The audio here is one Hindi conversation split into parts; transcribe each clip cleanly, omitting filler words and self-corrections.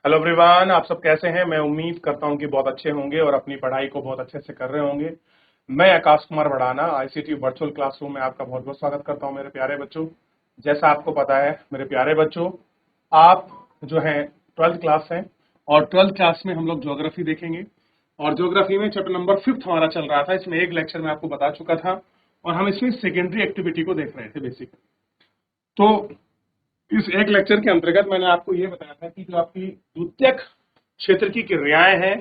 हेलो एवरीवन, आप सब कैसे हैं। मैं उम्मीद करता हूं कि बहुत अच्छे होंगे और अपनी पढ़ाई को बहुत अच्छे से कर रहे होंगे। मैं Aakash Kumar Bhadana ICT virtual classroom में आपका बहुत बहुत स्वागत करता हूं मेरे प्यारे बच्चों। जैसा आपको पता है मेरे प्यारे बच्चों, आप जो हैं 12th क्लास हैं और 12th क्लास में हम लोग ज्योग्राफी देखेंगे। और ज्योग्राफी में चैप्टर नंबर 5 हमारा चल रहा था। इसमें एक लेक्चर में आपको बता चुका था और हम इसमें सेकेंडरी एक्टिविटी को देख रहे थे बेसिक। तो इस एक लेक्चर के अंतर्गत मैंने आपको ये बताया था कि जो आपकी द्वितीयक क्षेत्र की क्रियाएं हैं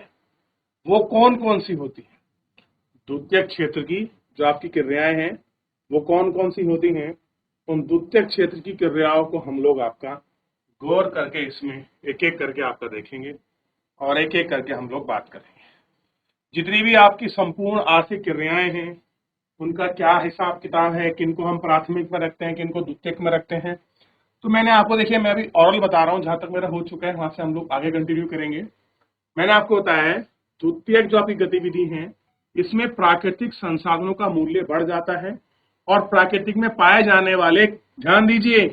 वो कौन कौन सी होती हैं। द्वितीयक क्षेत्र की जो आपकी क्रियाएं हैं वो कौन कौन सी होती हैं। उन द्वितीयक क्षेत्र की क्रियाओं को हम लोग आपका गौर करके इसमें एक एक करके आपका देखेंगे और एक एक करके हम लोग बात करेंगे। जितनी भी आपकी संपूर्ण आर्थिक क्रियाएं हैं उनका क्या हिसाब किताब है, किनको हम प्राथमिक में रखते हैं, किनको द्वितीयक में रखते हैं। तो मैंने आपको, देखिए मैं अभी ऑरल बता रहा हूँ, जहां तक मेरा हो चुका है वहां से हम लोग आगे कंटिन्यू करेंगे। मैंने आपको बताया है द्वितीयक जो आपकी गतिविधि है इसमें प्राकृतिक संसाधनों का मूल्य बढ़ जाता है और प्राकृतिक में पाए जाने वाले, ध्यान दीजिए,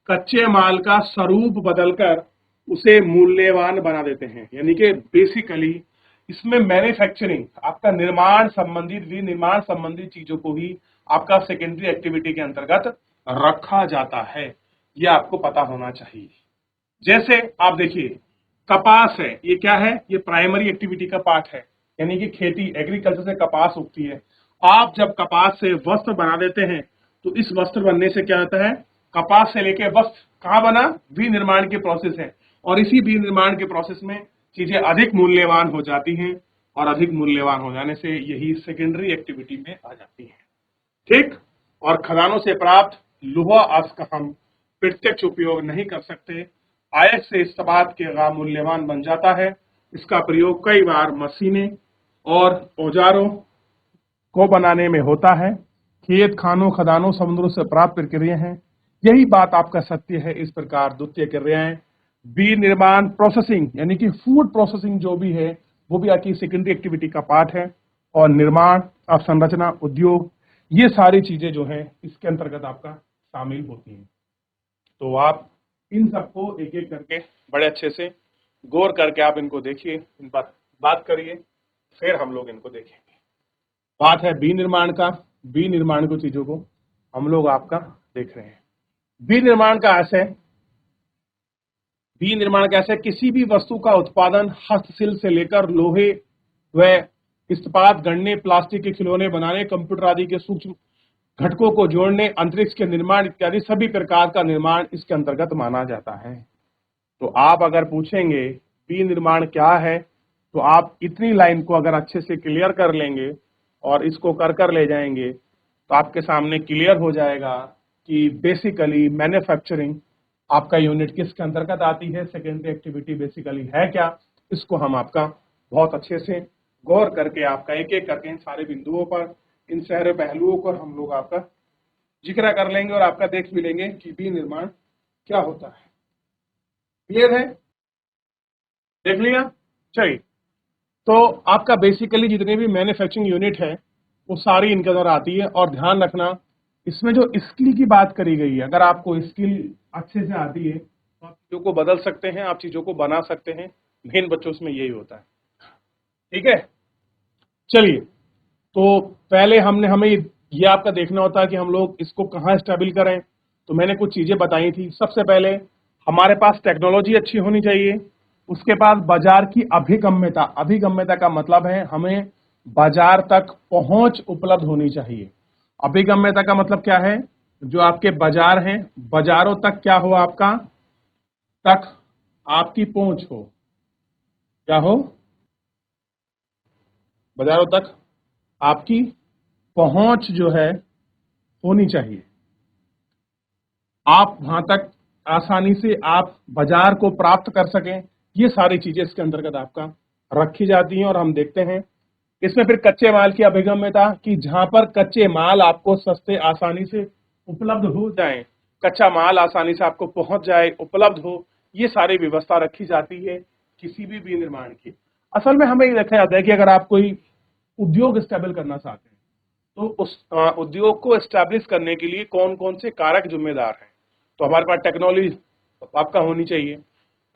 कच्चे माल का स्वरूप बदलकर उसे मूल्यवान बना देते हैं। यानी कि बेसिकली इसमें मैन्युफैक्चरिंग, आपका निर्माण संबंधित, विनिर्माण संबंधित चीजों को ही आपका सेकेंडरी एक्टिविटी के अंतर्गत रखा जाता है। यह आपको पता होना चाहिए। जैसे आप देखिए कपास है, ये क्या है, ये प्राइमरी एक्टिविटी का पार्ट है। यानी कि खेती, एग्रीकल्चर से कपास उगती है। आप जब कपास से वस्त्र बना देते हैं तो इस वस्त्र बनने से क्या होता है, कपास से लेके वस्त्र कहाँ बना, विनिर्माण के प्रोसेस है। और इसी विनिर्माण के प्रोसेस में चीजें अधिक मूल्यवान हो जाती हैं और अधिक मूल्यवान हो जाने से यही सेकेंडरी एक्टिविटी में आ जाती है। ठीक। और खदानों से प्राप्त लोहा आज का हम प्रत्यक्ष उपयोग नहीं कर सकते। आयत से इस्पात के मूल्यवान बन जाता है। इसका प्रयोग कई बार मशीनें और औजारों को बनाने में होता है। खेत, खानों, खदानों, समुद्रों से प्राप्त प्रक्रिया हैं। यही बात आपका सत्य है। इस प्रकार द्वितीय क्रियाएं, विनिर्माण, प्रोसेसिंग यानी कि फूड प्रोसेसिंग जो भी है वो भी आपकी सेकेंडरी एक्टिविटी का पार्ट है। और निर्माण, अवसंरचना, उद्योग, ये सारी चीजें जो है इसके अंतर्गत आपका शामिल होती हैं। तो आप इन सबको एक एक करके बड़े अच्छे से गौर करके आप इनको देखिए, इन पर बात करिए, फिर हम लोग इनको देखेंगे। बात है विनिर्माण का। विनिर्माण को, चीजों को हम लोग आपका देख रहे हैं। विनिर्माण का ऐसे, विनिर्माण कैसे, किसी भी वस्तु का उत्पादन हस्तशिल्प से लेकर लोहे व इस्पात गढ़ने, प्लास्टिक के खिलौने बनाने, कंप्यूटर आदि के सूक्ष्म घटकों को जोड़ने, अंतरिक्ष के निर्माण इत्यादि सभी प्रकार का निर्माण इसके अंतर्गत माना जाता है। तो आप अगर पूछेंगे विनिर्माण क्या है तो आप इतनी लाइन को अगर अच्छे से क्लियर कर लेंगे और इसको कर ले जाएंगे तो आपके सामने क्लियर हो जाएगा कि बेसिकली मैन्युफैक्चरिंग आपका यूनिट किसके अंतर्गत आती है, सेकेंडरी एक्टिविटी बेसिकली है क्या। इसको हम आपका बहुत अच्छे से गौर करके आपका एक एक करके इन सारे बिंदुओं पर, इन सारे पहलुओं पर हम लोग आपका जिक्र कर लेंगे और आपका देख भी लेंगे कि विनिर्माण क्या होता है। क्लियर है, देख लिया। चलिए, तो आपका बेसिकली जितने भी मैन्युफैक्चरिंग यूनिट है वो सारी इनके अंदर आती है। और ध्यान रखना, इसमें जो स्किल की बात करी गई है, अगर आपको स्किल अच्छे से आती है तो आप चीजों को बदल सकते हैं, आप चीजों को बना सकते हैं। मेन बच्चों में यही होता है। ठीक है, चलिए, तो पहले हमें ये आपका देखना होता है कि हम लोग इसको कहाँ स्टेबल करें। तो मैंने कुछ चीजें बताई थी। सबसे पहले हमारे पास टेक्नोलॉजी अच्छी होनी चाहिए। उसके बाद बाजार की अभिगम्यता, अभिगम्यता का मतलब है हमें बाजार तक पहुंच उपलब्ध होनी चाहिए। अभिगम्यता का मतलब क्या है, जो आपके बाजार हैं, बाजारों तक क्या हो, आपका तक आपकी पहुंच हो, क्या हो, बाजारों तक आपकी पहुंच जो है होनी चाहिए। आप वहां तक आसानी से आप बाजार को प्राप्त कर सकें। ये सारी चीजें इसके अंतर्गत आपका रखी जाती हैं। और हम देखते हैं इसमें फिर कच्चे माल की अभिगम्यता, कि जहां पर कच्चे माल आपको सस्ते आसानी से उपलब्ध हो जाए, कच्चा माल आसानी से आपको पहुंच जाए, उपलब्ध हो, ये सारी व्यवस्था रखी जाती है किसी भी विनिर्माण की। असल में हमें ये देखा जाता है कि अगर आप कोई उद्योग स्टेबल करना चाहते हैं तो उस उद्योग को एस्टैब्लिश करने के लिए कौन कौन से कारक जिम्मेदार हैं। तो हमारे पास टेक्नोलॉजी आपका होनी चाहिए।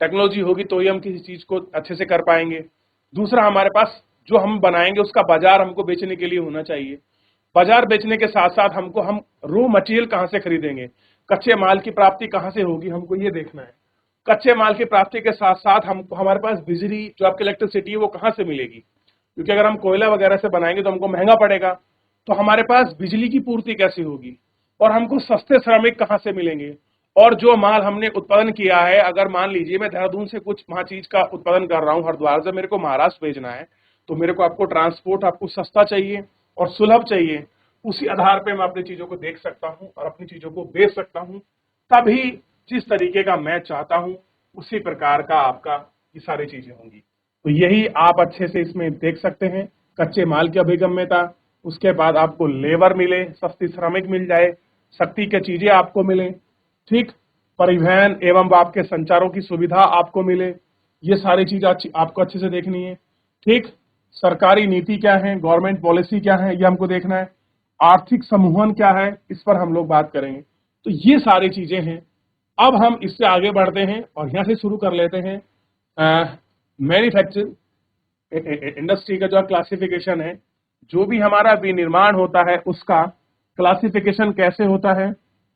टेक्नोलॉजी होगी तो ही हम किसी चीज को अच्छे से कर पाएंगे। दूसरा, हमारे पास जो हम बनाएंगे उसका बाजार हमको बेचने के लिए होना चाहिए। बाजार बेचने के साथ साथ हम रॉ मटेरियल कहाँ से खरीदेंगे, कच्चे माल की प्राप्ति कहाँ से होगी, हमको ये देखना है। कच्चे माल की प्राप्ति के साथ साथ हमको हमारे पास बिजली जो आपकी इलेक्ट्रिसिटी है वो कहाँ से मिलेगी, क्योंकि अगर हम कोयला वगैरह से बनाएंगे तो हमको महंगा पड़ेगा। तो हमारे पास बिजली की पूर्ति कैसे होगी, और हमको सस्ते श्रमिक कहाँ से मिलेंगे, और जो माल हमने उत्पादन किया है, अगर मान लीजिए मैं देहरादून से कुछ वहां चीज का उत्पादन कर रहा हूँ, हरिद्वार से मेरे को महाराष्ट्र भेजना है, तो मेरे को आपको ट्रांसपोर्ट आपको सस्ता चाहिए और सुलभ चाहिए। उसी आधार पे मैं अपनी चीजों को देख सकता हूँ और अपनी चीजों को बेच सकता हूँ। तभी जिस तरीके का मैं चाहता हूँ उसी प्रकार का आपका ये सारी चीजें होंगी। तो यही आप अच्छे से इसमें देख सकते हैं, कच्चे माल की अभिगम्यता, उसके बाद आपको लेबर मिले, सस्ती श्रमिक मिल जाए, शक्ति की चीजें आपको मिले, ठीक, परिवहन एवं आपके संचारों की सुविधा आपको मिले, ये सारी चीज आपको अच्छे से देखनी है। ठीक, सरकारी नीति क्या है, गवर्नमेंट पॉलिसी क्या है, ये हमको देखना है। आर्थिक समूहन क्या है, इस पर हम लोग बात करेंगे। तो ये सारी चीजें हैं। अब हम इससे आगे बढ़ते हैं और यहां से शुरू कर लेते हैं मैन्युफैक्चरिंग इंडस्ट्री का जो क्लासिफिकेशन है, जो भी हमारा विनिर्माण होता है उसका क्लासिफिकेशन कैसे होता है,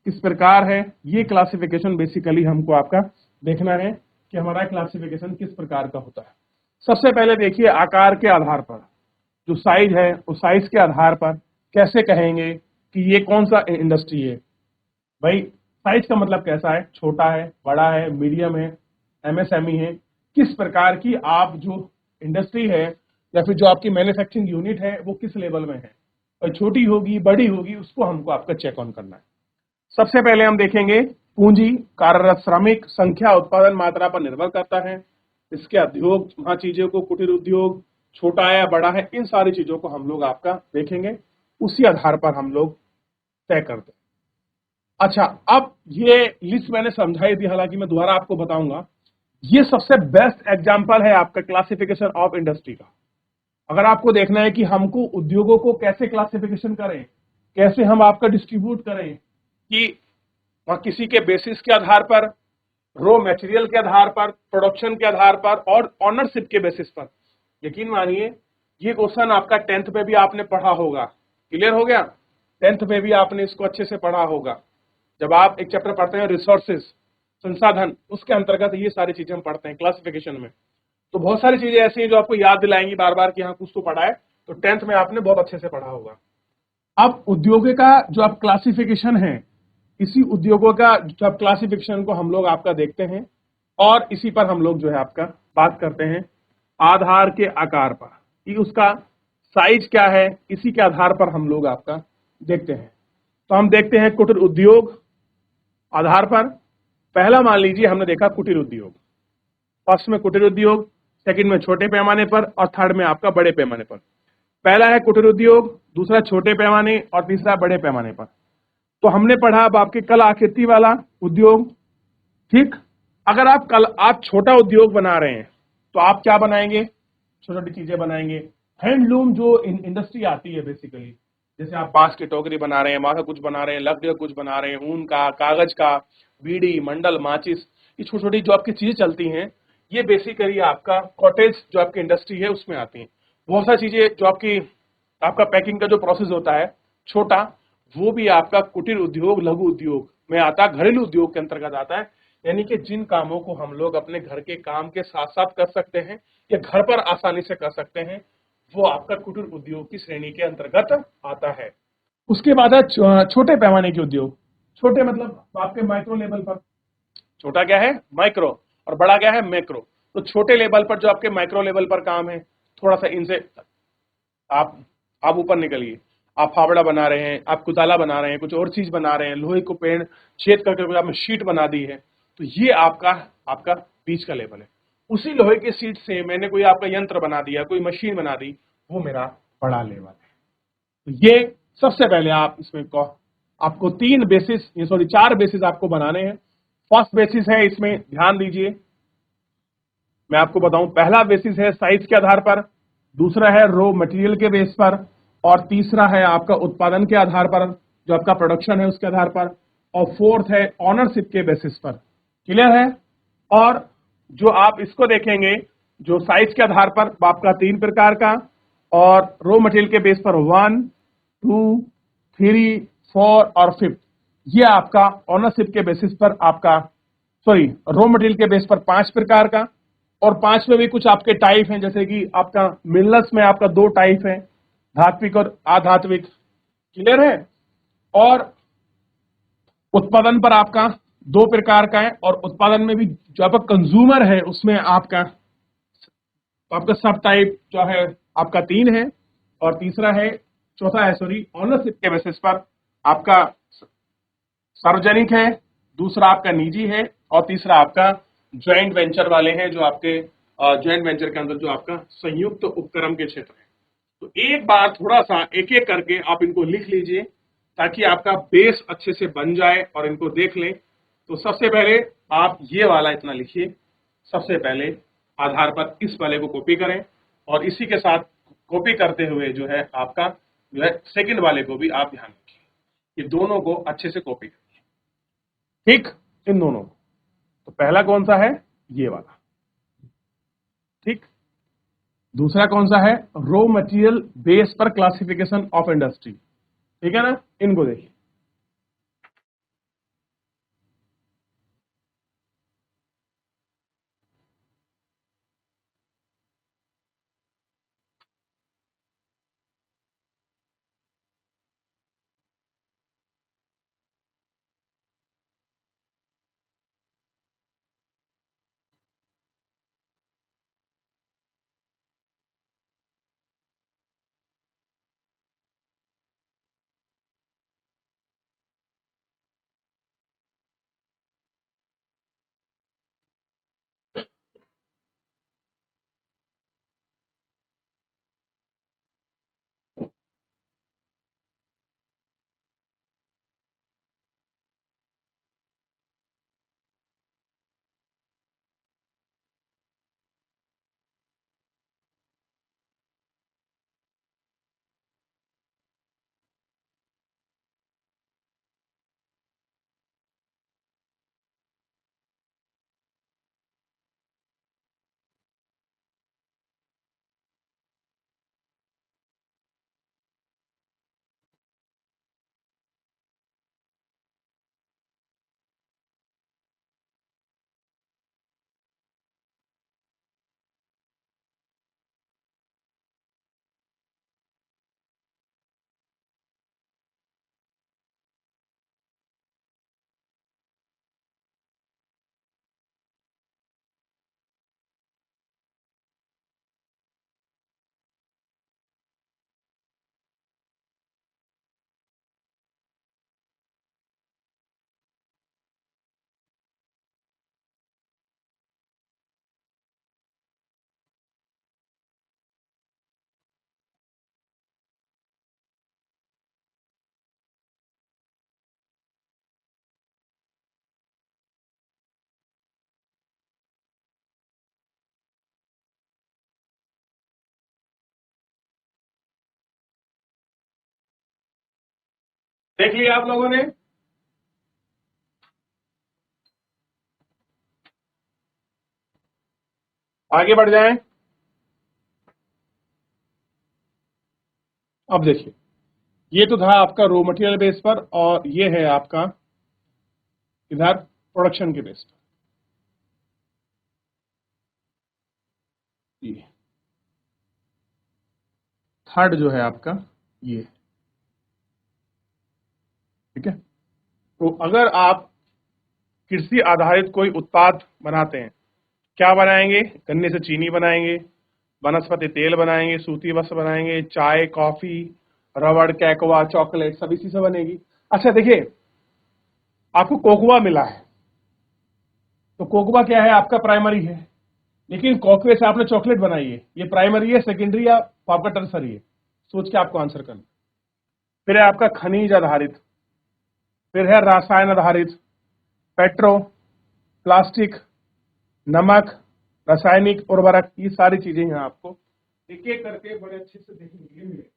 किस प्रकार है, ये क्लासिफिकेशन बेसिकली हमको आपका देखना है कि हमारा क्लासिफिकेशन किस प्रकार का होता है। सबसे पहले देखिए, आकार के आधार पर जो साइज है उस साइज के आधार पर कैसे कहेंगे कि ये कौन सा इंडस्ट्री है। भाई साइज का मतलब कैसा है, छोटा है, बड़ा है, मीडियम है, एमएसएमई है, किस प्रकार की आप जो इंडस्ट्री है या फिर जो आपकी मैन्युफैक्चरिंग यूनिट है वो किस लेवल में है, और छोटी होगी बड़ी होगी उसको हमको आपका चेक ऑन करना है। सबसे पहले हम देखेंगे पूंजी, कार्यरत श्रमिक संख्या उत्पादन मात्रा पर निर्भर करता है। इसके उद्योग, वहां चीजों को कुटीर उद्योग छोटा है या बड़ा है, इन सारी चीजों को हम लोग आपका देखेंगे, उसी आधार पर हम लोग तय करते हैं। अच्छा, अब ये लिस्ट मैंने समझाई थी, हालांकि मैं दोबारा आपको बताऊंगा। ये सबसे बेस्ट एग्जांपल है आपका क्लासिफिकेशन ऑफ इंडस्ट्री का। अगर आपको देखना है कि हमको उद्योगों को कैसे क्लासिफिकेशन करें, कैसे हम आपका डिस्ट्रीब्यूट करें, कि वहां किसी के बेसिस के आधार पर, रॉ मटेरियल के आधार पर, प्रोडक्शन के आधार पर और ऑनरशिप के बेसिस पर। यकीन मानिए ये क्वेश्चन आपका 10th पे भी आपने पढ़ा होगा। क्लियर हो गया, 10th पे भी आपने इसको अच्छे से पढ़ा होगा। जब आप एक चैप्टर पढ़ते हैं रिसोर्सेज, संसाधन, उसके अंतर्गत ये सारी चीजें हम पढ़ते हैं क्लासिफिकेशन में। तो बहुत सारी चीजें ऐसी हैं जो आपको याद दिलाएंगी बार बार कि हाँ कुछ तो पढ़ा है, तो 10th में आपने बहुत अच्छे से पढ़ा होगा। अब उद्योगों का जो आप क्लासिफिकेशन है, इसी उद्योगों का जो आप क्लासिफिकेशन को हम लोग आपका देखते हैं और इसी पर हम लोग जो है आपका बात करते हैं। आधार के आकार पर कि उसका साइज क्या है, इसी के आधार पर हम लोग आपका देखते हैं। तो हम देखते हैं कुटीर उद्योग आधार पर। पहला मान लीजिए हमने देखा कुटीर उद्योग, फर्स्ट में कुटीर उद्योग, सेकंड में छोटे पैमाने पर और थर्ड में आपका बड़े पैमाने पर। पहला है कुटीर उद्योग, दूसरा छोटे पैमाने और तीसरा बड़े पैमाने पर। तो हमने पढ़ा अब आपके कला आकृति वाला उद्योग। ठीक, अगर आप छोटा उद्योग बना रहे हैं तो आप क्या बनाएंगे, छोटी छोटी चीजें बनाएंगे। हैंडलूम जो इंडस्ट्री आती है बेसिकली, जैसे आप बांस की टोकरी बना रहे हैं, वहां का कुछ बना रहे हैं, लकड़ी का कुछ बना रहे हैं, ऊन का, कागज का, बीड़ी, मंडल, माचिस, ये छोटी छोटी जो आपकी चीजें चलती हैं, ये बेसिकली आपका कॉटेज जो आपकी इंडस्ट्री है उसमें आती हैं। बहुत सारी चीजें जो आपका पैकिंग का जो प्रोसेस होता है छोटा, वो भी आपका कुटीर उद्योग, लघु उद्योग में आता है, घरेलू उद्योग के अंतर्गत आता है। यानी कि जिन कामों को हम लोग अपने घर के काम के साथ साथ कर सकते हैं या घर पर आसानी से कर सकते हैं, वो आपका कुटीर उद्योग की श्रेणी के अंतर्गत आता है। उसके बाद है छोटे पैमाने के उद्योग। छोटे मतलब आपके माइक्रो लेवल पर, छोटा क्या है माइक्रो और बड़ा क्या है मैक्रो। तो छोटे लेवल पर जो आपके माइक्रो लेवल पर काम है, थोड़ा सा इनसे आप ऊपर निकलिए। आप फावड़ा बना रहे हैं, आप कुताला बना रहे हैं, कुछ और चीज बना रहे हैं, लोहे को पेड़ छेद करके आपने शीट बना दी है, तो ये आपका बीच का लेवल है। उसी लोहे की शीट से मैंने कोई आपका यंत्र बना दिया, कोई मशीन बना दी, वो मेरा बड़ा लेवल है। तो ये सबसे पहले आप इसमें आपको 4 बेसिस आपको बनाने हैं। फर्स्ट बेसिस है, इसमें ध्यान दीजिए, मैं आपको बताऊं, पहला बेसिस है साइज के आधार पर, दूसरा है रॉ मटेरियल के बेस पर, और तीसरा है आपका उत्पादन के आधार पर, जो आपका प्रोडक्शन है उसके आधार पर, और फोर्थ है ऑनरशिप के बेसिस पर। क्लियर है। और जो आप इसको देखेंगे, जो साइज के आधार पर आपका 3 प्रकार का, और रॉ मटेरियल के बेस पर 1, 2, 3, 4 और 5, ये आपका ऑनरशिप के बेसिस पर आपका, सॉरी, रॉ मटेरियल के बेस पर 5 प्रकार का। और 5 में भी कुछ आपके टाइप हैं, जैसे कि आपका मिनरल्स में आपका 2 टाइप है, धात्विक और अधात्विक। क्लियर है? और उत्पादन पर आपका 2 प्रकार का है, और उत्पादन में भी जो आपका कंज्यूमर है उसमें आपका सब टाइप जो है आपका 3 है, और तीसरा है, चौथा है, सॉरी, ऑनरशिप के बेसिस पर आपका सार्वजनिक है, दूसरा आपका निजी है, और तीसरा आपका ज्वाइंट वेंचर वाले हैं, जो आपके ज्वाइंट वेंचर के अंदर जो आपका संयुक्त उपक्रम के क्षेत्र है। तो एक बार थोड़ा सा एक एक करके आप इनको लिख लीजिए, ताकि आपका बेस अच्छे से बन जाए, और इनको देख लें। तो सबसे पहले आप ये वाला इतना लिखिए, सबसे पहले आधार पर इस वाले को कॉपी करें, और इसी के साथ कॉपी करते हुए जो है आपका जो है सेकंड वाले को भी आप ध्यान रखिए, ये दोनों को अच्छे से कॉपी करिए। ठीक, इन दोनों को। तो पहला कौन सा है? ये वाला। ठीक। दूसरा कौन सा है? रॉ मटेरियल बेस पर क्लासिफिकेशन ऑफ इंडस्ट्री। ठीक है ना? इनको देखिए। देख लिया आप लोगों ने? आगे बढ़ जाएं। अब देखिए, ये तो था आपका रॉ मटेरियल बेस पर, और ये है आपका इधर प्रोडक्शन के बेस पर। ये थर्ड जो है आपका ये। ठीक है? तो अगर आप कृषि आधारित कोई उत्पाद बनाते हैं, क्या बनाएंगे? गन्ने से चीनी बनाएंगे, वनस्पति तेल बनाएंगे, सूती वस्त्र बनाएंगे, चाय, कॉफी, रबड़, कैकवा, चॉकलेट, सब इसी से बनेगी। अच्छा देखिए, आपको कोकोआ मिला है, तो कोकोआ क्या है? आपका प्राइमरी है। लेकिन कोकोए से आपने चॉकलेट बनाई है, ये प्राइमरी है, सेकेंडरी, या आपका टर्सरी है? सोच के आपको आंसर करना। फिर है आपका खनिज आधारित, फिर है रसायन आधारित, पेट्रो, प्लास्टिक, नमक, रासायनिक उर्वरक, ये सारी चीजें हैं आपको एक एक करके बड़े अच्छे से देखने के लिए मिलेगी।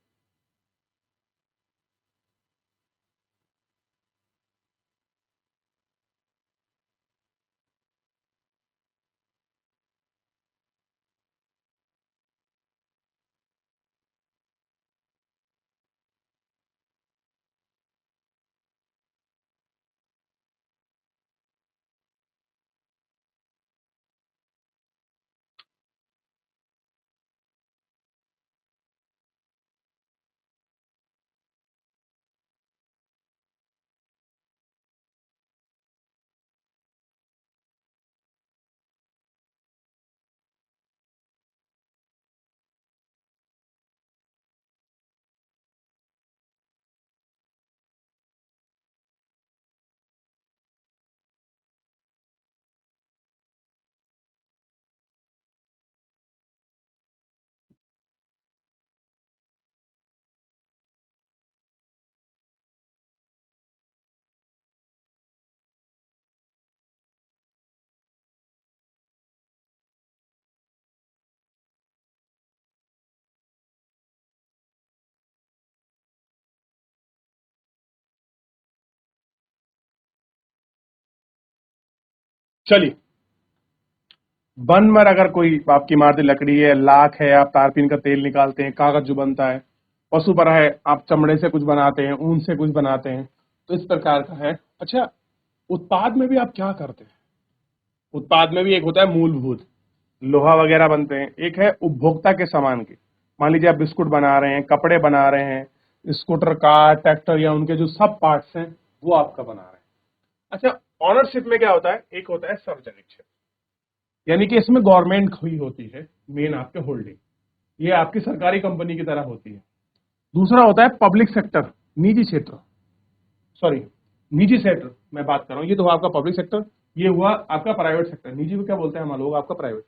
चलिए, वन में अगर कोई आपकी इमारती लकड़ी है, लाख है, आप तारपीन का तेल निकालते हैं, कागज जो बनता है, पशु पर है, आप चमड़े से कुछ बनाते हैं, ऊन से कुछ बनाते हैं, तो इस प्रकार का है। अच्छा, उत्पाद में भी आप क्या करते हैं? उत्पाद में भी एक होता है मूलभूत, लोहा वगैरह बनते हैं, एक है उपभोक्ता के सामान के। मान लीजिए आप बिस्कुट बना रहे हैं, कपड़े बना रहे हैं, स्कूटर, कार, ट्रैक्टर या उनके जो सब पार्ट्स हैं वो आपका बना रहे हैं। अच्छा, ऑनरशिप में क्या होता है? एक होता है सार्वजनिक क्षेत्र, यानी कि इसमें गवर्नमेंट हुई होती है मेन आपके होल्डिंग, ये आपकी सरकारी कंपनी की तरह होती है। दूसरा होता है पब्लिक सेक्टर, निजी क्षेत्र, सॉरी निजी सेक्टर मैं बात कर रहा हूँ, ये तो हुआ आपका पब्लिक सेक्टर, ये हुआ आपका प्राइवेट सेक्टर। निजी में क्या बोलते हैं हम लोग? आपका प्राइवेट।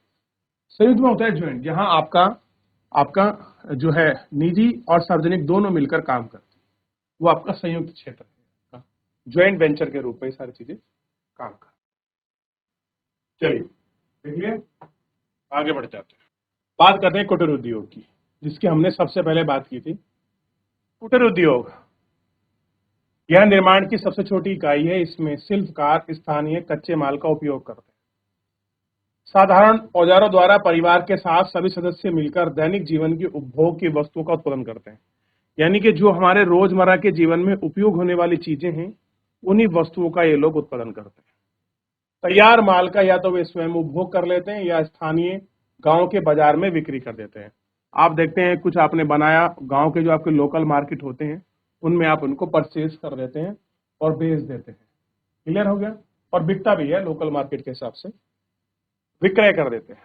संयुक्त में होता है ज्वाइंट, जहां आपका आपका जो है निजी और सार्वजनिक दोनों मिलकर काम करते हैं, वो आपका संयुक्त क्षेत्र है, ज्वाइंट वेंचर के रूप में ये सारी चीजें काम कर। चलिए देखिए, आगे बढ़ जाते हैं, बात करते हैं कुटीर उद्योग की, जिसकी हमने सबसे पहले बात की थी। कुटीर उद्योग यह निर्माण की सबसे छोटी इकाई है। इसमें शिल्पकार स्थानीय कच्चे माल का उपयोग करते हैं। साधारण औजारों द्वारा परिवार के साथ सभी सदस्य मिलकर दैनिक जीवन की उपभोग की वस्तुओं का उत्पादन करते हैं, यानी कि जो हमारे रोजमर्रा के जीवन में उपयोग होने वाली चीजें हैं, उन्हीं वस्तुओं का ये लोग उत्पादन करते हैं। तैयार माल का या तो वे स्वयं उपभोग कर लेते हैं या स्थानीय गांव के बाजार में बिक्री कर देते हैं। आप देखते हैं कुछ आपने बनाया, गांव के जो आपके लोकल मार्केट होते हैं उनमें आप उनको परचेज कर देते हैं और बेच देते हैं। क्लियर हो गया? और बिकता भी है, लोकल मार्केट के हिसाब से विक्रय कर देते हैं।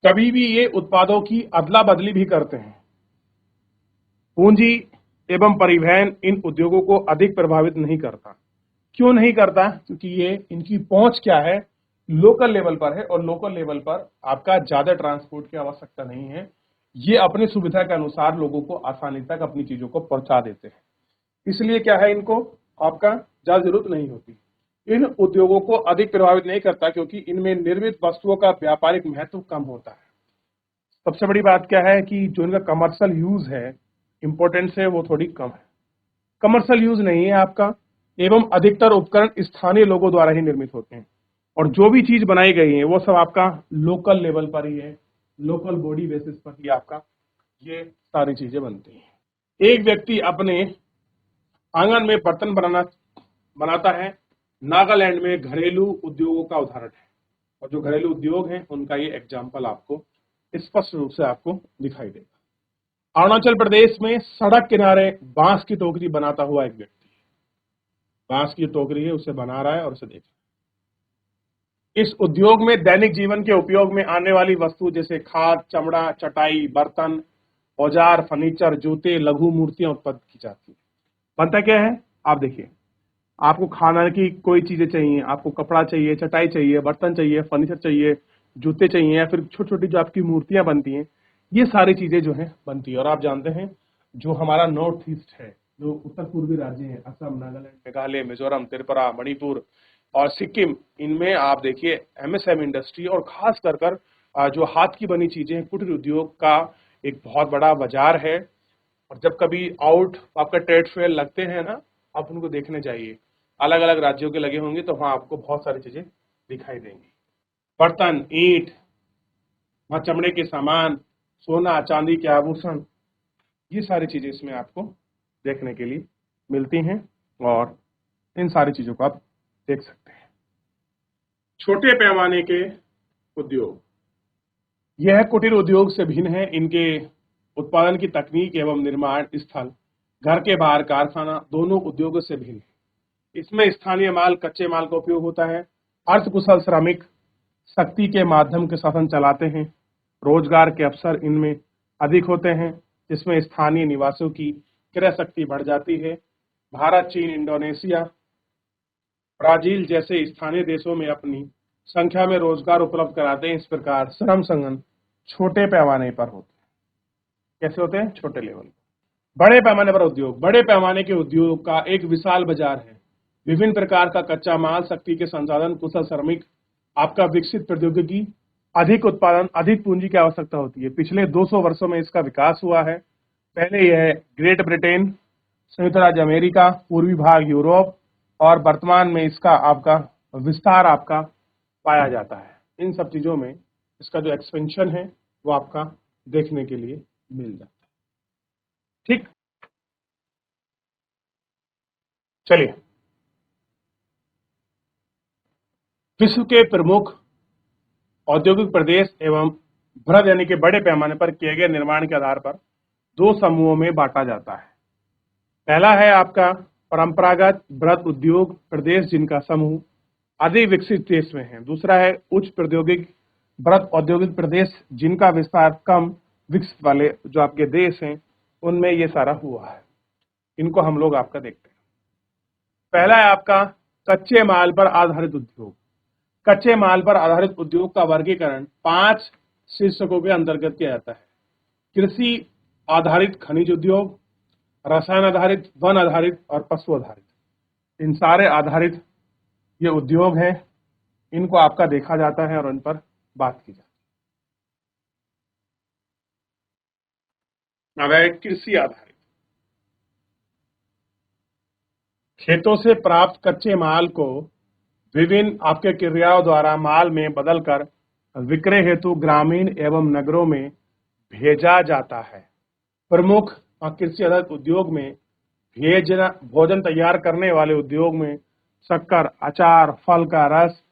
कभी भी ये उत्पादों की अदला बदली भी करते हैं। पूंजी एवं परिवहन इन उद्योगों को अधिक प्रभावित नहीं करता। क्यों नहीं करता? क्योंकि ये इनकी पहुंच क्या है, लोकल लेवल पर है, और लोकल लेवल पर आपका ज्यादा ट्रांसपोर्ट की आवश्यकता नहीं है। ये अपनी सुविधा के अनुसार लोगों को आसानी तक अपनी चीजों को पहुंचा देते हैं, इसलिए क्या है, इनको आपका ज्यादा जरूरत नहीं होती। इन उद्योगों को अधिक प्रभावित नहीं करता क्योंकि इनमें निर्मित वस्तुओं का व्यापारिक महत्व कम होता है। सबसे बड़ी बात क्या है कि जो इनका कमर्शियल यूज है, इंपॉर्टेंस है, वो थोड़ी कम है। कमर्शियल यूज नहीं है आपका, एवं अधिकतर उपकरण स्थानीय लोगों द्वारा ही निर्मित होते हैं, और जो भी चीज बनाई गई है वो सब आपका लोकल लेवल पर ही है, लोकल बॉडी बेसिस पर ही आपका ये सारी चीजें बनती हैं। एक व्यक्ति अपने आंगन में बर्तन बनाता है, नागालैंड में घरेलू उद्योगों का उदाहरण है, और जो घरेलू उद्योग हैं उनका ये एग्जाम्पल आपको स्पष्ट रूप से आपको दिखाई देगा। अरुणाचल प्रदेश में सड़क किनारे बांस की टोकरी बनाता हुआ एक व्यक्ति, बांस की टोकरी है उसे बना रहा है और उसे देख रहा है। इस उद्योग में दैनिक जीवन के उपयोग में आने वाली वस्तु जैसे खाद, चमड़ा, चटाई, बर्तन, औजार, फर्नीचर, जूते, लघु मूर्तियां उत्पन्न की जाती है। बनता क्या है? आप देखिए, आपको खाना की कोई चीजें चाहिए, आपको कपड़ा चाहिए, चटाई चाहिए, बर्तन चाहिए, फर्नीचर चाहिए, जूते चाहिए, या फिर छोटी छोटी जो आपकी मूर्तियां बनती हैं, ये सारी चीजें जो है बनती है। और आप जानते हैं जो हमारा नॉर्थ ईस्ट है, जो उत्तर पूर्वी राज्य है, असम, नागालैंड, मेघालय, मिजोरम, त्रिपुरा, मणिपुर और सिक्किम, इनमें आप देखिए एमएसएम इंडस्ट्री और खास कर जो हाथ की बनी चीजें हैं, कुटीर उद्योग का एक बहुत बड़ा बाजार है। और जब कभी आउट आपका ट्रेड फेयर लगते हैं ना, आप उनको देखने जाइए, अलग अलग राज्यों के लगे होंगे, तो वहां आपको बहुत सारी चीजें दिखाई देंगी। बर्तन, ईंट, वहां चमड़े के सामान, सोना चांदी के आभूषण, ये सारी चीजें इसमें आपको देखने के लिए मिलती हैं, और इन सारी चीजों को आप देख सकते हैं। छोटे पैमाने के उद्योग, यह कुटीर उद्योग से भिन्न है। इनके उत्पादन की तकनीक एवं निर्माण स्थल घर के बाहर कारखाना दोनों उद्योगों से भिन्न है। इसमें स्थानीय माल, कच्चे माल का उपयोग होता है। अर्धकुशल श्रमिक शक्ति के माध्यम के शासन चलाते हैं। रोजगार के अवसर इनमें अधिक होते हैं, जिसमें स्थानीय निवासियों की क्रय शक्ति बढ़ जाती है। भारत, चीन, इंडोनेशिया, ब्राजील जैसे स्थानीय देशों में अपनी संख्या में रोजगार उपलब्ध कराते हैं। इस प्रकार श्रम संघन छोटे पैमाने पर होते हैं। कैसे होते हैं? छोटे लेवल पर। बड़े पैमाने पर उद्योग, बड़े पैमाने के उद्योग का एक विशाल बाजार है। विभिन्न प्रकार का कच्चा माल, शक्ति के संसाधन, कुशल श्रमिक, आपका विकसित प्रौद्योगिकी, अधिक उत्पादन, अधिक पूंजी की आवश्यकता होती है। पिछले 200 वर्षों में इसका विकास हुआ है। पहले यह ग्रेट ब्रिटेन, संयुक्त राज्य अमेरिका, पूर्वी भाग यूरोप, और वर्तमान में इसका आपका विस्तार आपका पाया जाता है। इन सब चीजों में इसका जो एक्सपेंशन है वो आपका देखने के लिए मिल जाता है। ठीक, चलिए, विश्व के प्रमुख औद्योगिक प्रदेश एवं बृहद यानी कि बड़े पैमाने पर किए गए निर्माण के आधार पर दो समूहों में बांटा जाता है। पहला है आपका परंपरागत बृहद उद्योग प्रदेश जिनका समूह अधिक विकसित देश में है। दूसरा है उच्च प्रौद्योगिक बृहद औद्योगिक प्रदेश जिनका विस्तार कम विकसित वाले जो आपके देश हैं उनमें ये सारा हुआ है। इनको हम लोग आपका देखते हैं। पहला है आपका कच्चे माल पर आधारित उद्योग। कच्चे माल पर आधारित उद्योग का वर्गीकरण 5 शीर्षकों के अंतर्गत किया जाता है। कृषि आधारित खनिज उद्योग, रसायन आधारित, वन आधारित और पशु आधारित। इन सारे आधारित ये उद्योग हैं, इनको आपका देखा जाता है और उन पर बात की जाती है। अब है कृषि आधारित। खेतों से प्राप्त कच्चे माल को विभिन्न आपके क्रियाओं द्वारा माल में बदलकर विक्रय हेतु ग्रामीण एवं नगरों में भेजा जाता है। प्रमुख कृषि आधारित उद्योग में भेजना भोजन तैयार करने वाले उद्योग में शक्कर, अचार, फल का रस,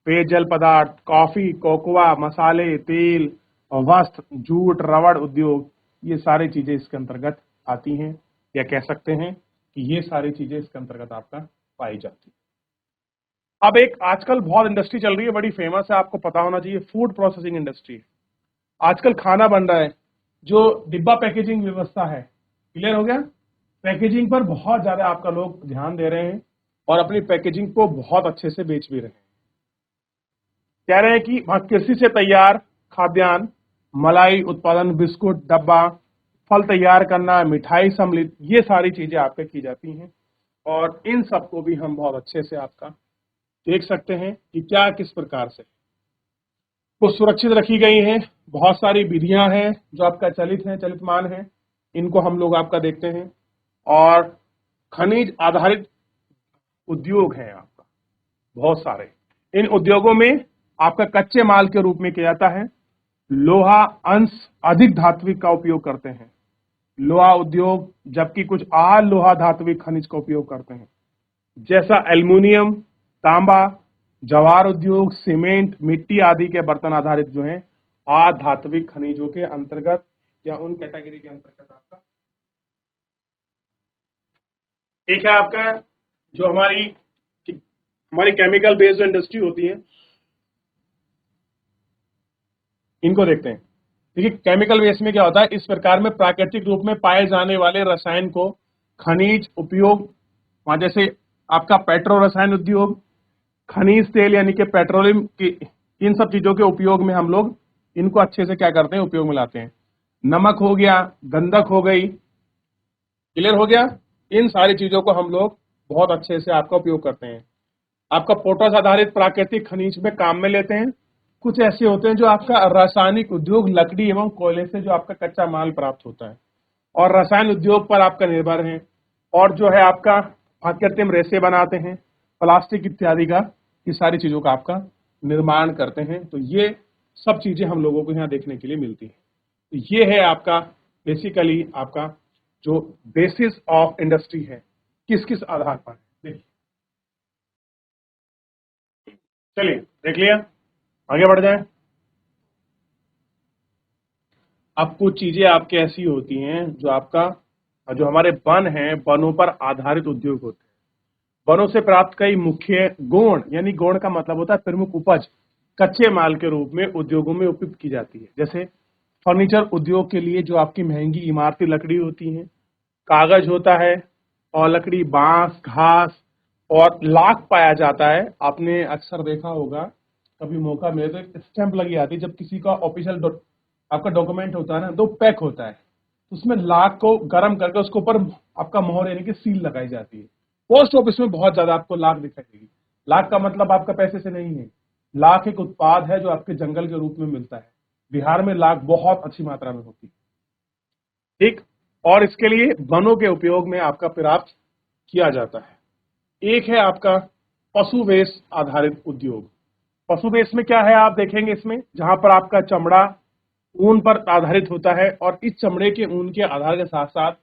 पेयजल पदार्थ, कॉफी, कोकोआ, मसाले, तेल, वस्त्र, जूट, रबड़ उद्योग, ये सारी चीजें इसके अंतर्गत आती हैं, या कह सकते हैं कि ये सारी चीजें इसके अंतर्गत आपका पाई जाती है। अब एक आजकल बहुत इंडस्ट्री चल रही है, बड़ी फेमस है, आपको पता होना चाहिए, फूड प्रोसेसिंग इंडस्ट्री। आजकल खाना बन रहा है, जो डिब्बा पैकेजिंग व्यवस्था है, क्लियर हो गया? पैकेजिंग पर बहुत ज्यादा आपका लोग ध्यान दे रहे हैं और अपनी पैकेजिंग को बहुत अच्छे से बेच भी रहे हैं। कह रहे हैं कि वहां कृषि से तैयार खाद्यान्न, मलाई उत्पादन, बिस्कुट, डब्बा, फल तैयार करना, मिठाई सम्मिलित, ये सारी चीजें आपके की जाती हैं और इन सबको भी हम बहुत अच्छे से आपका देख सकते हैं कि क्या किस प्रकार से को सुरक्षित रखी गई हैं। बहुत सारी विधियां हैं जो आपका चलितमान है, इनको हम लोग आपका देखते हैं। और खनिज आधारित उद्योग है आपका बहुत सारे। इन उद्योगों में आपका कच्चे माल के रूप में किया जाता है। लोहा अंश अधिक धात्विक का उपयोग करते हैं, लोहा उद्योग, जबकि कुछ लोहा धात्विक खनिज का उपयोग करते हैं, जैसा एल्युमिनियम, तांबा, जवार उद्योग, सीमेंट, मिट्टी आदि के बर्तन आधारित जो है अधात्विक खनिजों के अंतर्गत या उन कैटेगरी के अंतर्गत आपका एक है। आपका जो हमारी केमिकल बेस्ड इंडस्ट्री होती है, इनको देखते हैं। देखिए, केमिकल बेस में क्या होता है, इस प्रकार में प्राकृतिक रूप में पाए जाने वाले रसायन को खनिज उपयोग, वहां जैसे आपका पेट्रो रसायन उद्योग, खनिज तेल यानी कि पेट्रोलियम की, इन सब चीजों के उपयोग में हम लोग इनको अच्छे से क्या करते हैं, उपयोग में लाते हैं। नमक हो गया, गंधक हो गई, क्लियर हो गया, इन सारी चीजों को हम लोग बहुत अच्छे से आपका उपयोग करते हैं। आपका पोटास आधारित प्राकृतिक खनिज में काम में लेते हैं। कुछ ऐसे होते हैं जो आपका रासायनिक उद्योग, लकड़ी एवं कोयले से जो आपका कच्चा माल प्राप्त होता है और रसायन उद्योग पर आपका निर्भर है, और जो है आपका कृत्रिम रेसे बनाते हैं, प्लास्टिक इत्यादि का, ये सारी चीजों का आपका निर्माण करते हैं। तो ये सब चीजें हम लोगों को यहाँ देखने के लिए मिलती है। तो ये है आपका बेसिकली आपका जो बेसिस ऑफ इंडस्ट्री है, किस किस आधार पर है। देखिए, चलिए देख लिया, आगे बढ़ जाए। अब कुछ चीजें आपके ऐसी होती हैं जो आपका जो हमारे वन हैं, वनों पर आधारित उद्योग होते हैं। वनों से प्राप्त कई मुख्य गुण, यानी गुण का मतलब होता है प्रमुख उपज, कच्चे माल के रूप में उद्योगों में उपयोग की जाती है। जैसे फर्नीचर उद्योग के लिए जो आपकी महंगी इमारती लकड़ी होती है, कागज होता है, और लकड़ी, बांस, घास और लाख पाया जाता है। आपने अक्सर देखा होगा, कभी मौका मिले तो एक स्टैंप लगी आती है जब किसी का ऑफिशियल आपका डॉक्यूमेंट होता है ना, तो पैक होता है, तो उसमें लाख को गर्म करके उसके ऊपर आपका मोहर यानी कि सील लगाई जाती है। पोस्ट ऑफिस में बहुत ज्यादा आपको लाख दिखाई देगी। लाख का मतलब आपका पैसे से नहीं है, लाख एक उत्पाद है जो आपके जंगल के रूप में मिलता है। बिहार में लाख बहुत अच्छी मात्रा में होती है, ठीक। और इसके लिए वनों के उपयोग में आपका प्राप्त किया जाता है। एक है आपका पशु वेश आधारित उद्योग। पशु वेश में क्या है आप देखेंगे इसमें, जहां पर आपका चमड़ा ऊन पर आधारित होता है और इस चमड़े के ऊन के आधार के साथ साथ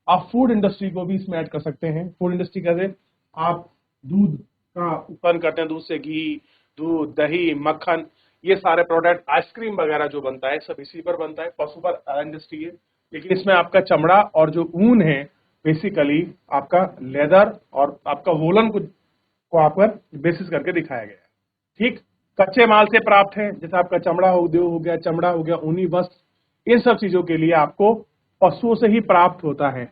आप फूड इंडस्ट्री को भी इसमें ऐड कर सकते हैं। फूड इंडस्ट्री कैसे, आप दूध का उत्पन्न करते हैं, दूध से घी, दूध, दही, मक्खन, ये सारे प्रोडक्ट, आइसक्रीम वगैरह जो बनता है सब इसी पर बनता है, पशु पर इंडस्ट्री है। लेकिन इसमें आपका चमड़ा और जो ऊन है बेसिकली आपका लेदर और आपका वोलन को आप पर बेसिस करके दिखाया गया है। ठीक, कच्चे माल से प्राप्त है, जैसे आपका चमड़ा उद्योग हो गया, चमड़ा हो गया, ऊनी वस्त्र, इन सब चीजों के लिए आपको पशुओं से ही प्राप्त होता है।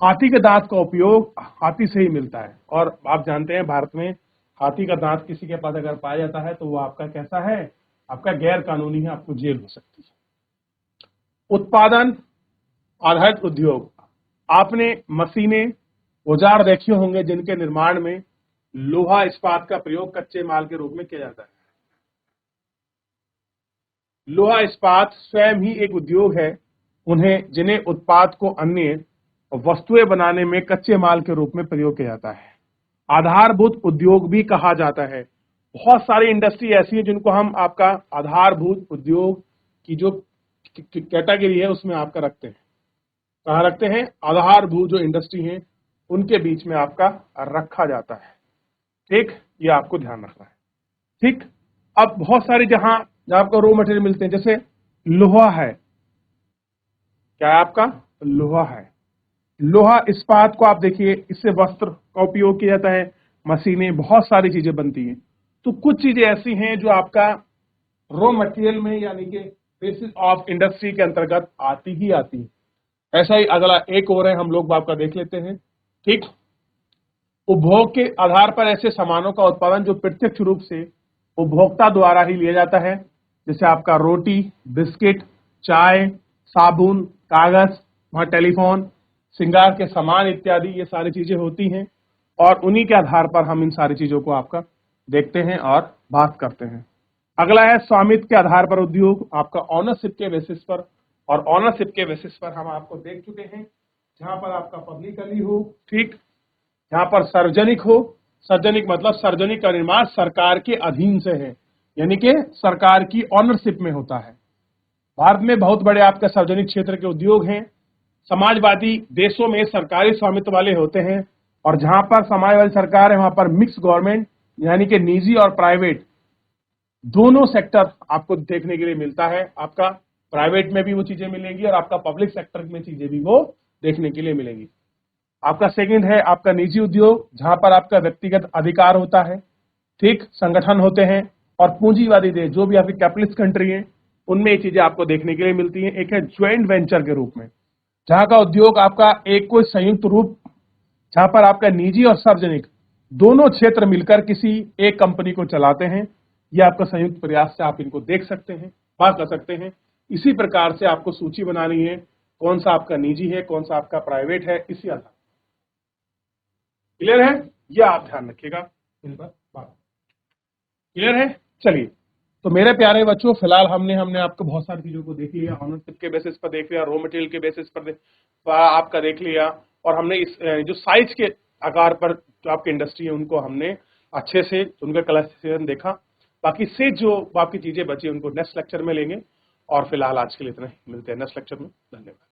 हाथी के दांत का उपयोग हाथी से ही मिलता है, और आप जानते हैं भारत में हाथी का दांत किसी के पास अगर पाया जाता है तो वो आपका कैसा है, आपका गैर कानूनी है, आपको जेल हो सकती है। उत्पादन आधारित उद्योग, आपने मशीनें, औजार देखे होंगे जिनके निर्माण में लोहा इस्पात का प्रयोग कच्चे माल के रूप में किया जाता है। लोहा इस्पात स्वयं ही एक उद्योग है, जिन्हें उत्पाद को अन्य वस्तुएं बनाने में कच्चे माल के रूप में प्रयोग किया जाता है। आधारभूत उद्योग भी कहा जाता है। बहुत सारी इंडस्ट्री ऐसी है जिनको हम आपका आधारभूत उद्योग की जो कैटेगरी है उसमें आपका रखते हैं। कहाँ रखते हैं, आधारभूत जो इंडस्ट्री है उनके बीच में आपका रखा जाता है। ठीक, ये आपको ध्यान रखना है। ठीक, अब बहुत सारे जहां आपको रॉ मटेरियल मिलते हैं, जैसे लोहा है, क्या है आपका, लोहा है। लोहा इस्पात को आप देखिए, इससे वस्त्र का उपयोग किया जाता है, मशीनें, बहुत सारी चीजें बनती हैं। तो कुछ चीजें ऐसी हैं जो आपका रॉ मटेरियल में यानी कि बेसिस ऑफ इंडस्ट्री के अंतर्गत आती ही आती है। ऐसा ही अगला एक और है, हम लोग आपका देख लेते हैं। ठीक, उपभोग के आधार पर ऐसे सामानों का उत्पादन जो प्रत्यक्ष रूप से उपभोक्ता द्वारा ही लिया जाता है, जैसे आपका रोटी, बिस्किट, चाय, साबुन, कागज, वहां टेलीफोन, श्रृंगार के सामान इत्यादि, ये सारी चीजें होती हैं और उन्हीं के आधार पर हम इन सारी चीजों को आपका देखते हैं और बात करते हैं। अगला है स्वामित्व के आधार पर उद्योग, आपका ऑनरशिप के बेसिस पर, और ऑनरशिप के बेसिस पर हम आपको देख चुके हैं, जहां पर आपका पब्लिकली हो, ठीक, जहां पर सार्वजनिक हो। सार्वजनिक मतलब सार्वजनिक का निर्माण सरकार के अधीन से है, यानी कि सरकार की ऑनरशिप में होता है। भारत में बहुत बड़े आपके सार्वजनिक क्षेत्र के उद्योग हैं। समाजवादी देशों में सरकारी स्वामित्व वाले होते हैं, और जहां पर समाजवादी सरकार है वहां पर मिक्स गवर्नमेंट यानी कि निजी और प्राइवेट दोनों सेक्टर आपको देखने के लिए मिलता है। आपका प्राइवेट में भी वो चीजें मिलेंगी और आपका पब्लिक सेक्टर में चीजें भी वो देखने के लिए मिलेंगी। आपका सेकंड है आपका निजी उद्योग, जहां पर आपका व्यक्तिगत अधिकार होता है, ठीक, संगठन होते हैं, और पूंजीवादी देश जो भी आपकी कैपिटलिस्ट कंट्री है उनमें ये चीजें आपको देखने के लिए मिलती हैं। एक है ज्वाइंट वेंचर के रूप में, जहां का उद्योग आपका एक कोई संयुक्त रूप, जहां पर आपका निजी और सार्वजनिक दोनों क्षेत्र मिलकर किसी एक कंपनी को चलाते हैं। यह आपका संयुक्त प्रयास से आप इनको देख सकते हैं, बात कर सकते हैं। इसी प्रकार से आपको सूची बनानी है, कौन सा आपका निजी है, कौन सा आपका प्राइवेट है, इसी आधार। क्लियर है, यह आप ध्यान रखिएगा इन पर बात। क्लियर है, चलिए। तो मेरे प्यारे बच्चों, फिलहाल हमने आपको बहुत सारी चीजों को देख लिया, ऑनरशिप के बेसिस पर देख लिया, रॉ मटेरियल के बेसिस पर आपका देख लिया, और हमने इस जो साइज के आकार पर जो आपकी इंडस्ट्री है उनको हमने अच्छे से उनका क्लासिफिकेशन देखा। बाकी से जो बाकी चीजें बची उनको नेक्स्ट लेक्चर में लेंगे, और फिलहाल आज के लिए इतना ही, मिलते हैं नेक्स्ट लेक्चर में। धन्यवाद।